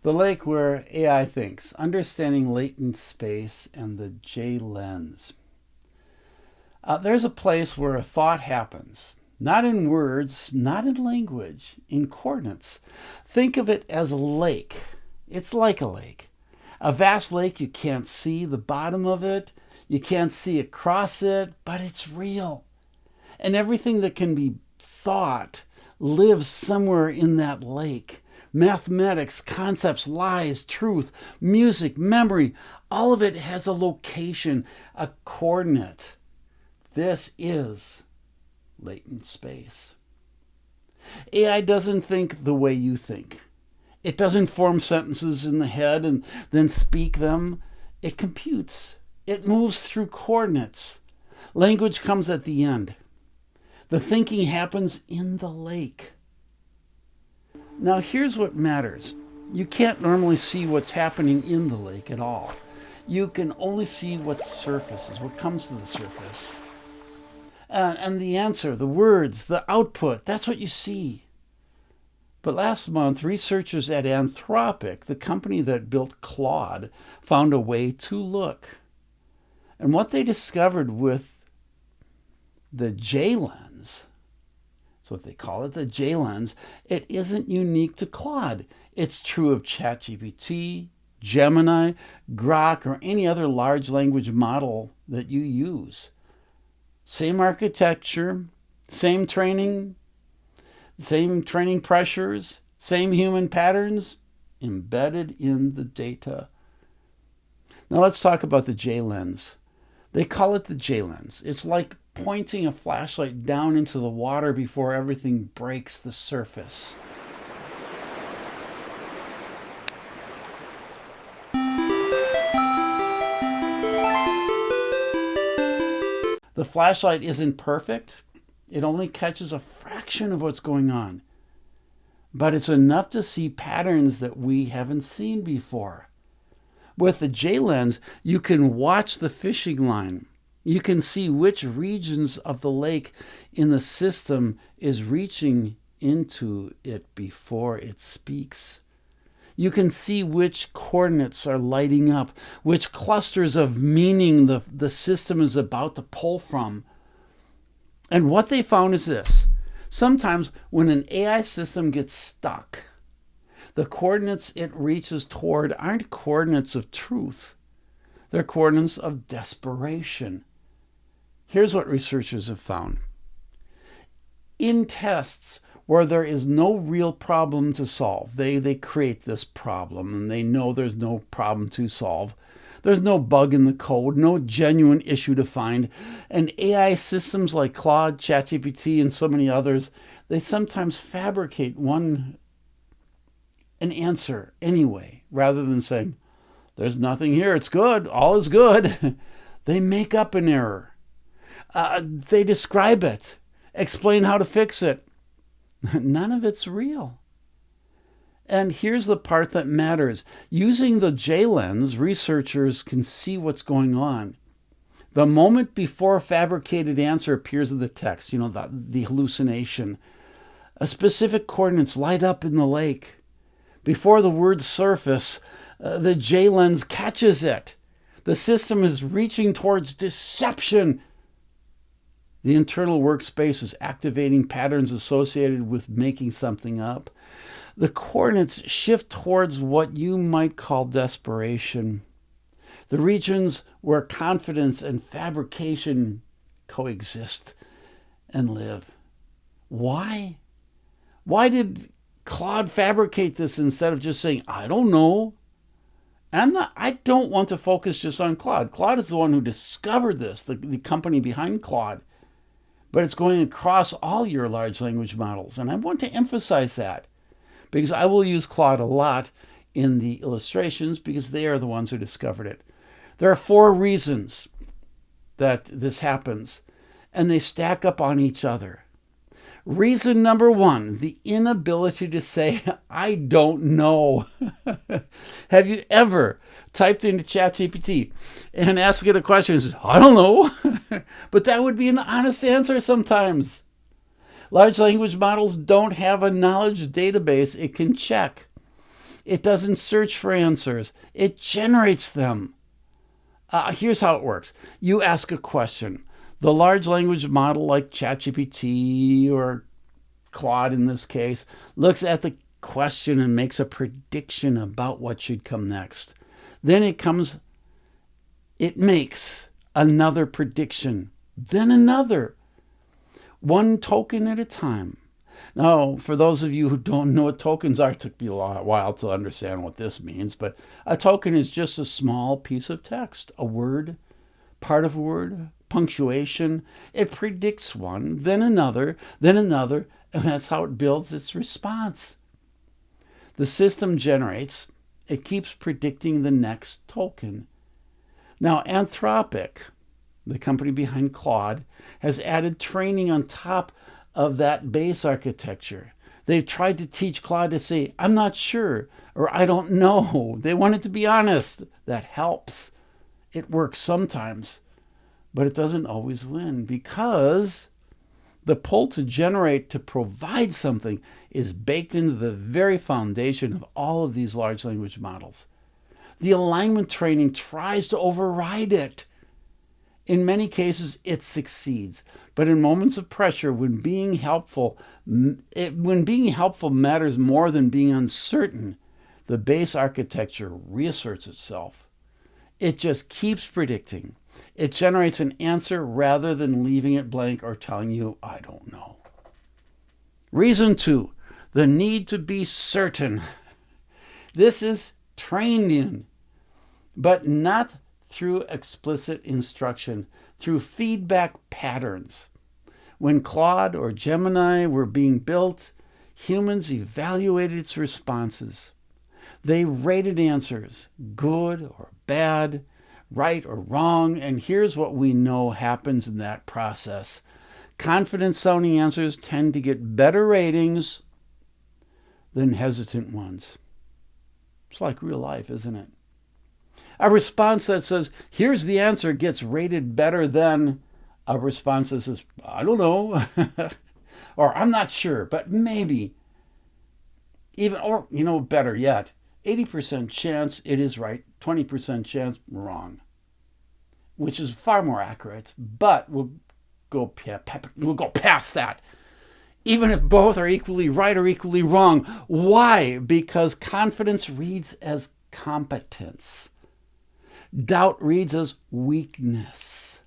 The lake where AI thinks, understanding latent space and the J lens. There's a place where a thought happens, not in words, not in language, in coordinates. Think of it as a lake. It's like a lake. A vast lake, you can't see the bottom of it, you can't see across it, but it's real. And everything that can be thought lives somewhere in that lake. Mathematics, concepts, lies, truth, music, memory, all of it has a location, a coordinate. This is latent space. AI doesn't think the way you think. It doesn't form sentences in the head and then speak them. It computes. It moves through coordinates. Language comes at the end. The thinking happens in the lake. Now here's what matters. You can't normally see what's happening in the lake at all. You can only see what surfaces, what comes to the surface. And the answer, the words, the output, that's what you see. But last month, researchers at Anthropic, the company that built Claude, found a way to look. And what they discovered with the J lens, that's what they call it, the J lens, it isn't unique to Claude. It's true of ChatGPT, Gemini, Grok, or any other large language model that you use. Same architecture, same training pressures, same human patterns embedded in the data. Now let's talk about the J lens. They call it the J lens. It's like pointing a flashlight down into the water before everything breaks the surface. The flashlight isn't perfect. It only catches a fraction of what's going on. But it's enough to see patterns that we haven't seen before. With the J lens, you can watch the fishing line. You can see which regions of the lake in the system is reaching into it before it speaks. You can see which coordinates are lighting up, which clusters of meaning the system is about to pull from. And what they found is this. Sometimes when an AI system gets stuck, the coordinates it reaches toward aren't coordinates of truth. They're coordinates of desperation. Here's what researchers have found. In tests where there is no real problem to solve, they create this problem and they know there's no problem to solve. There's no bug in the code, no genuine issue to find. And AI systems like Claude, ChatGPT, and so many others, they sometimes fabricate an answer anyway, rather than saying, there's nothing here, it's good, all is good. They make up an error. They describe it, explain how to fix it. None of it's real. And here's the part that matters. Using the J lens, researchers can see what's going on. The moment before a fabricated answer appears in the text, the hallucination, specific coordinates light up in the lake. Before the words surface, the J lens catches it. The system is reaching towards deception. The internal workspace is activating patterns associated with making something up. The coordinates shift towards what you might call desperation. The regions where confidence and fabrication coexist and live. Why? Why did Claude fabricate this instead of just saying, I don't know? And I don't want to focus just on Claude. Claude is the one who discovered this, the company behind Claude. But it's going across all your large language models. And I want to emphasize that because I will use Claude a lot in the illustrations because they are the ones who discovered it. There are 4 reasons that this happens, and they stack up on each other. Reason number 1, the inability to say, I don't know. Have you ever typed into ChatGPT and asked it a question and said, I don't know? But that would be an honest answer sometimes. Large language models don't have a knowledge database it can check. It doesn't search for answers. It generates them. Here's how it works. You ask a question. The large language model like ChatGPT or Claude in this case looks at the question and makes a prediction about what should come next. Then it makes another prediction, then another, one token at a time. Now, for those of you who don't know what tokens are, it took me a while to understand what this means, but a token is just a small piece of text, a word, part of a word, punctuation. It predicts one, then another, and that's how it builds its response. The system generates, it keeps predicting the next token. Now, Anthropic, the company behind Claude, has added training on top of that base architecture. They've tried to teach Claude to say, I'm not sure, or I don't know. They want it to be honest. That helps. It works sometimes, but it doesn't always win because the pull to generate, to provide something, is baked into the very foundation of all of these large language models. The alignment training tries to override it. In many cases, it succeeds. But in moments of pressure, when being helpful matters more than being uncertain, the base architecture reasserts itself. It just keeps predicting. It generates an answer rather than leaving it blank or telling you, I don't know. Reason 2, the need to be certain. This is trained in, but not through explicit instruction, through feedback patterns. When Claude or Gemini were being built, humans evaluated its responses. They rated answers, good or bad, right or wrong, and here's what we know happens in that process. Confident-sounding answers tend to get better ratings than hesitant ones. It's like real life, isn't it? A response that says, here's the answer, gets rated better than a response that says, I don't know, or I'm not sure, but maybe. Or better yet, 80% chance it is right, 20% chance wrong, which is far more accurate, but we'll go past that. Even if both are equally right or equally wrong. Why? Because confidence reads as competence. Doubt reads as weakness.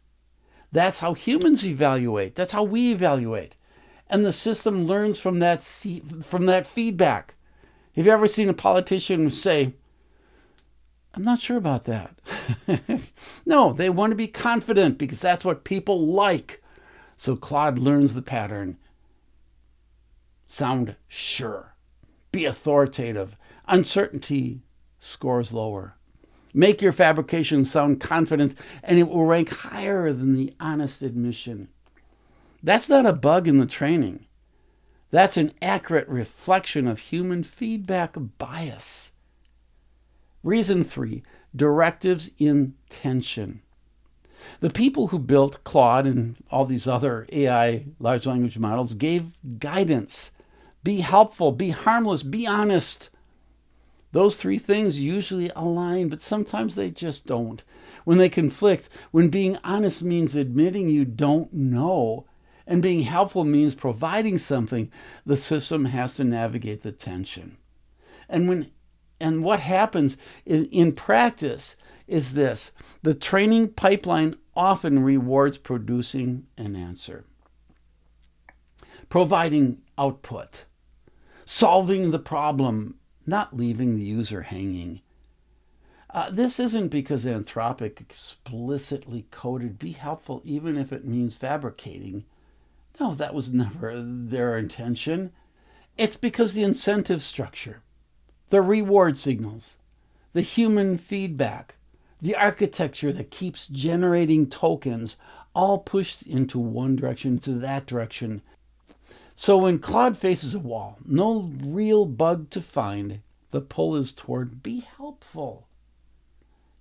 That's how humans evaluate. That's how we evaluate. And the system learns from that feedback. Have you ever seen a politician say, I'm not sure about that? No, they want to be confident because that's what people like. So Claude learns the pattern. Sound sure. Be authoritative. Uncertainty scores lower. Make your fabrication sound confident, and it will rank higher than the honest admission. That's not a bug in the training. That's an accurate reflection of human feedback bias. Reason 3, directives in tension. The people who built Claude and all these other AI large language models gave guidance. Be helpful, be harmless, be honest. Those 3 things usually align, but sometimes they just don't. When they conflict, when being honest means admitting you don't know, and being helpful means providing something, the system has to navigate the tension. And what happens in practice is this. The training pipeline often rewards producing an answer, providing output, solving the problem, not leaving the user hanging. This isn't because Anthropic explicitly coded be helpful even if it means fabricating. No, that was never their intention. It's because the incentive structure, the reward signals, the human feedback, the architecture that keeps generating tokens, all pushed into one direction, to that direction. So when Claude faces a wall, no real bug to find, the pull is toward be helpful.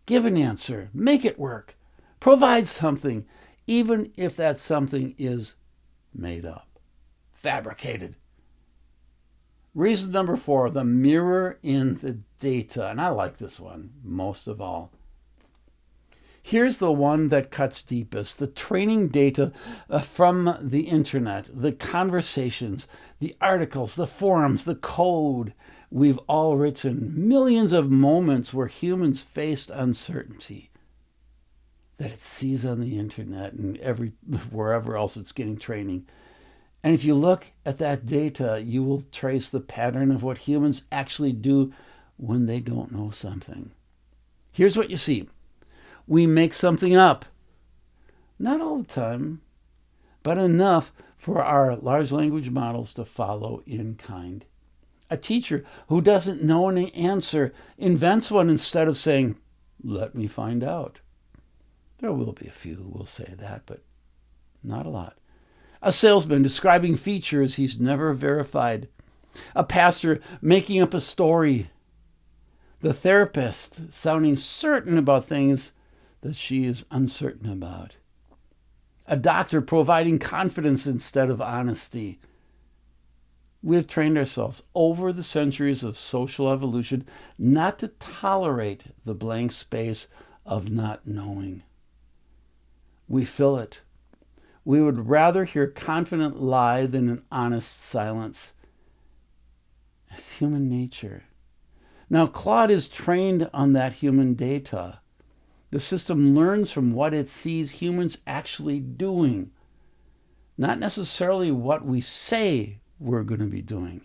Give an answer, make it work, provide something, even if that something is made up, fabricated. Reason number 4, the mirror in the data. And I like this one most of all. Here's the one that cuts deepest. The training data from the internet, the conversations, the articles, the forums, the code. We've all written millions of moments where humans faced uncertainty that it sees on the internet and wherever else it's getting training. And if you look at that data, you will trace the pattern of what humans actually do when they don't know something. Here's what you see. We make something up. Not all the time, but enough for our large language models to follow in kind. A teacher who doesn't know an answer invents one instead of saying, "Let me find out." There will be a few who will say that, but not a lot. A salesman describing features he's never verified. A pastor making up a story. The therapist sounding certain about things that she is uncertain about. A doctor providing confidence instead of honesty. We have trained ourselves over the centuries of social evolution not to tolerate the blank space of not knowing. We fill it. We would rather hear confident lie than an honest silence. It's human nature. Now, Claude is trained on that human data. The system learns from what it sees humans actually doing, not necessarily what we say we're going to be doing.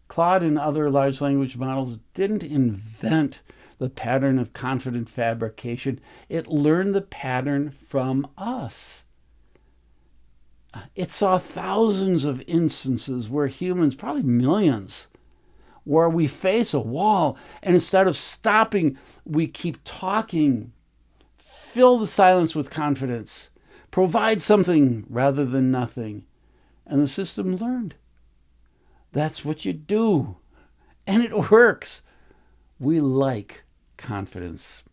Claude and other large language models didn't invent the pattern of confident fabrication. It learned the pattern from us. It saw thousands of instances where humans, probably millions, where we face a wall and instead of stopping, we keep talking. Fill the silence with confidence. Provide something rather than nothing. And the system learned. That's what you do. And it works. We like confidence.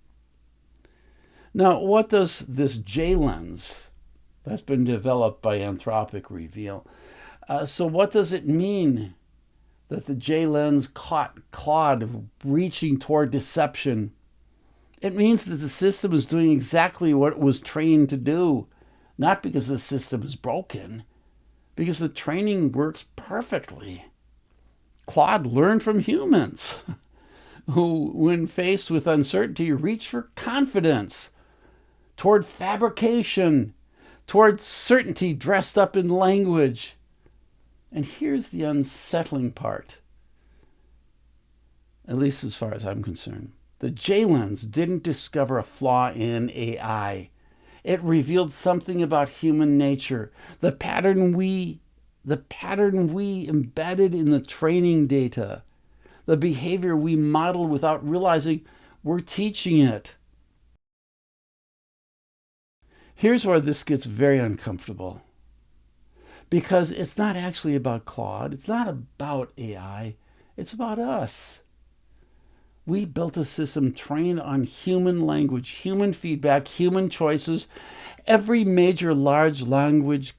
Now, what does this J lens that's been developed by Anthropic reveal? So what does it mean that the J lens caught Claude reaching toward deception? It means that the system is doing exactly what it was trained to do, not because the system is broken, because the training works perfectly. Claude learned from humans who, when faced with uncertainty, reach for confidence, toward fabrication, toward certainty dressed up in language. And here's the unsettling part, at least as far as I'm concerned. The J-Lens didn't discover a flaw in AI. It revealed something about human nature, the pattern we embedded in the training data, the behavior we modeled without realizing we're teaching it. Here's where this gets very uncomfortable. Because it's not actually about Claude. It's not about AI. It's about us. We built a system trained on human language, human feedback, human choices. Every major large language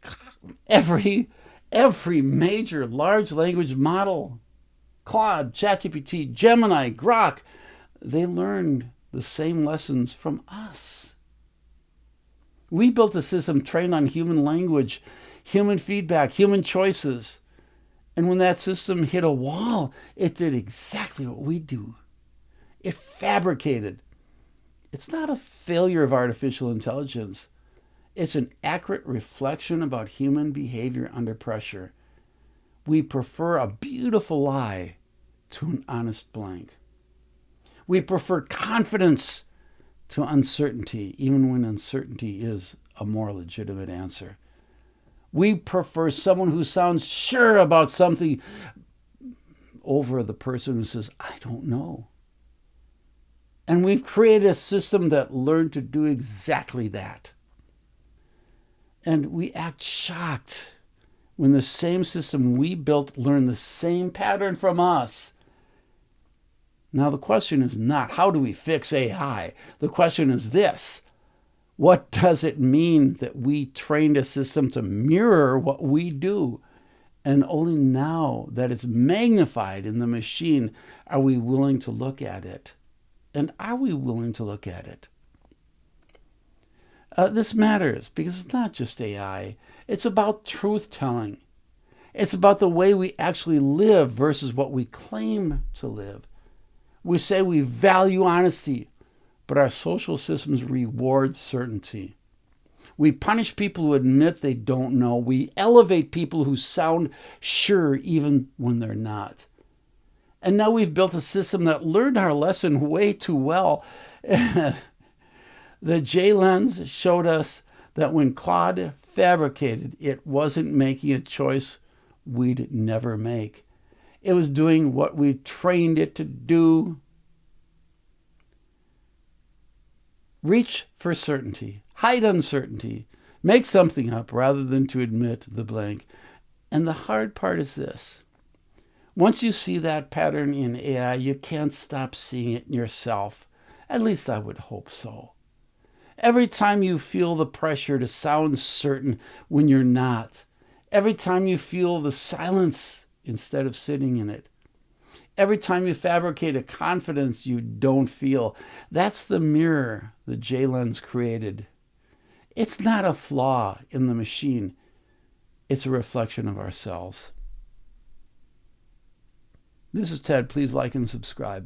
model, Claude, ChatGPT, Gemini, Grok, they learned the same lessons from us. We built a system trained on human language, human feedback, human choices. And when that system hit a wall, it did exactly what we do. It fabricated. It's not a failure of artificial intelligence. It's an accurate reflection about human behavior under pressure. We prefer a beautiful lie to an honest blank. We prefer confidence to uncertainty, even when uncertainty is a more legitimate answer. We prefer someone who sounds sure about something over the person who says, "I don't know." And we've created a system that learned to do exactly that. And we act shocked when the same system we built learned the same pattern from us. Now, the question is not, how do we fix AI? The question is this: what does it mean that we trained a system to mirror what we do? And only now that it's magnified in the machine are we willing to look at it. And are we willing to look at it? This matters because it's not just AI. It's about truth-telling. It's about the way we actually live versus what we claim to live. We say we value honesty, but our social systems reward certainty. We punish people who admit they don't know. We elevate people who sound sure even when they're not. And now we've built a system that learned our lesson way too well. The J-Lens showed us that when Claude fabricated, it wasn't making a choice we'd never make. It was doing what we trained it to do. Reach for certainty, hide uncertainty, make something up rather than to admit the blank. And the hard part is this. Once you see that pattern in AI, you can't stop seeing it in yourself. At least I would hope so. Every time you feel the pressure to sound certain when you're not, every time you feel the silence instead of sitting in it, every time you fabricate a confidence you don't feel, that's the mirror the J-Lens created. It's not a flaw in the machine. It's a reflection of ourselves. This is Ted. Please like and subscribe.